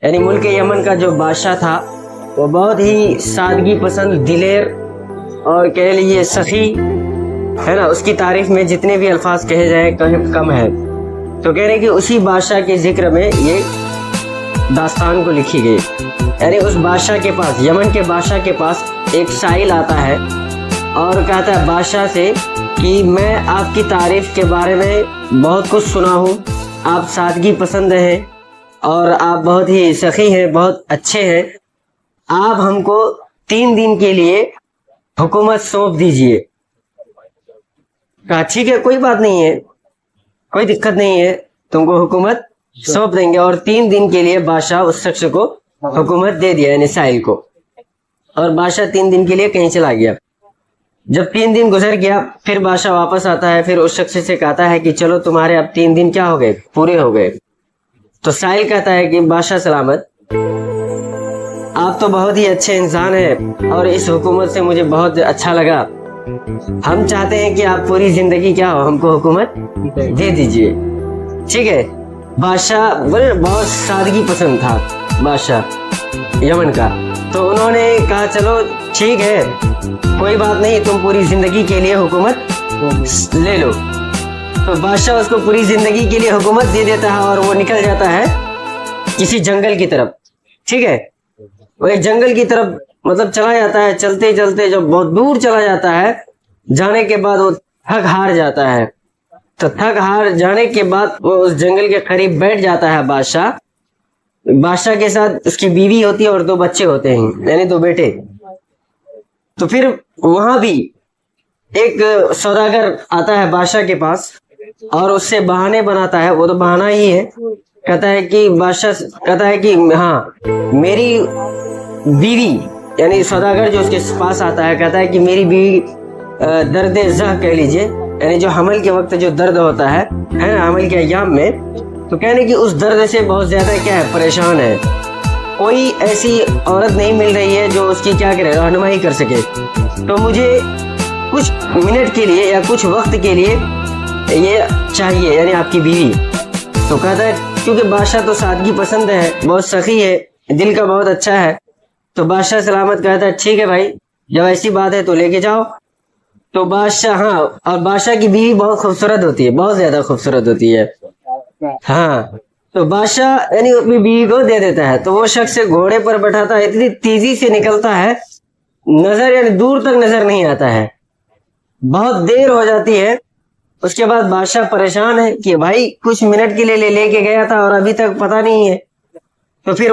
یعنی ملک یمن کا جو بادشاہ تھا وہ بہت ہی سادگی پسند، دلیر اور کہہ لیجیے سخی ہے نا. اس کی تعریف میں جتنے بھی الفاظ کہے جائیں کم ہے. تو کہہ رہے کہ اسی بادشاہ کے ذکر میں یہ داستان کو لکھی گئی. یعنی اس بادشاہ کے پاس، یمن کے بادشاہ کے پاس ایک سائل آتا ہے اور کہتا ہے بادشاہ سے کہ میں آپ کی تعریف کے بارے میں بہت کچھ سنا ہوں، آپ سادگی پسند ہیں اور آپ بہت ہی سخی ہیں، بہت اچھے ہیں. آپ ہم کو 3 دن کے لیے حکومت سونپ دیجئے. کہا ٹھیک ہے، کوئی بات نہیں ہے، کوئی دقت نہیں ہے، تم کو حکومت سونپ دیں گے. اور 3 دن کے لیے بادشاہ اس شخص کو حکومت دے دیا، یعنی سائل کو. اور بادشاہ 3 دن کے لیے کہیں چلا گیا. جب 3 دن گزر گیا پھر بادشاہ واپس آتا ہے، پھر اس شخص سے کہتا ہے کہ چلو تمہارے اب 3 دن کیا ہو گئے، پورے ہو گئے. تو سائل کہتا ہے کہ بادشاہ سلامت، آپ تو بہت ہی اچھے انسان ہیں اور اس حکومت سے مجھے بہت اچھا لگا. ہم چاہتے ہیں کہ آپ پوری زندگی کیا ہو ہم کو حکومت دے دیجئے. ٹھیک ہے. بادشاہ بہت سادگی پسند تھا بادشاہ یمن کا. تو انہوں نے کہا چلو ٹھیک ہے، کوئی بات نہیں، تم پوری زندگی کے لیے حکومت لے لو. تو بادشاہ اس کو پوری زندگی کے لیے حکومت دے دیتا ہے اور وہ نکل جاتا ہے کسی جنگل کی طرف. ٹھیک ہے. وہ ایک جنگل کی طرف مطلب چلا جاتا ہے. چلتے چلتے جب بہت دور چلا جاتا ہے، جانے کے بعد وہ تھک ہار جاتا ہے. تو تھک ہار جانے کے بعد وہ اس جنگل کے قریب بیٹھ جاتا ہے. بادشاہ کے ساتھ اس کی بیوی ہوتی ہے اور 2 بچے ہوتے ہیں، یعنی 2 بیٹے. تو پھر وہاں بھی ایک سوداگر آتا ہے بادشاہ کے پاس اور اس سے بہانے بناتا ہے. وہ تو بہانہ ہی ہے. کہتا ہے کہ بادشاہ کہتا ہے کہ ہاں میری بیوی، یعنی سوداگر جو اس کے پاس آتا ہے کہتا ہے کہ میری بیوی درد زہ کہہ لیجئے، یعنی جو حمل کے وقت جو درد ہوتا ہے نا، حمل کے ایام میں، تو کہنے کہ اس درد سے بہت زیادہ کیا ہے، پریشان ہے. کوئی ایسی عورت نہیں مل رہی ہے جو اس کی کیا کرے، رہنمائی کر سکے. تو مجھے کچھ منٹ کے لیے یا کچھ وقت کے لیے یہ چاہیے، یعنی آپ کی بیوی. تو کہتا ہے کیونکہ بادشاہ تو سادگی پسند ہے، بہت سخی ہے، دل کا بہت اچھا ہے. تو بادشاہ سلامت کہتا ہے ٹھیک ہے بھائی، جب ایسی بات ہے تو لے کے جاؤ. تو بادشاہ، ہاں، اور بادشاہ کی بیوی بہت خوبصورت ہوتی ہے، بہت زیادہ خوبصورت ہوتی ہے. ہاں. تو بادشاہ یعنی اپنی بیوی کو دے دیتا ہے. تو وہ شخص گھوڑے پر بٹھاتا ہے، اتنی تیزی سے نکلتا ہے، نظر یعنی دور تک نظر نہیں آتا ہے. بہت دیر ہو جاتی ہے. اس کے بعد بادشاہ پریشان ہے کہ بھائی کچھ منٹ کے لیے لے کے گیا تھا اور ابھی تک پتہ نہیں ہے. تو پھر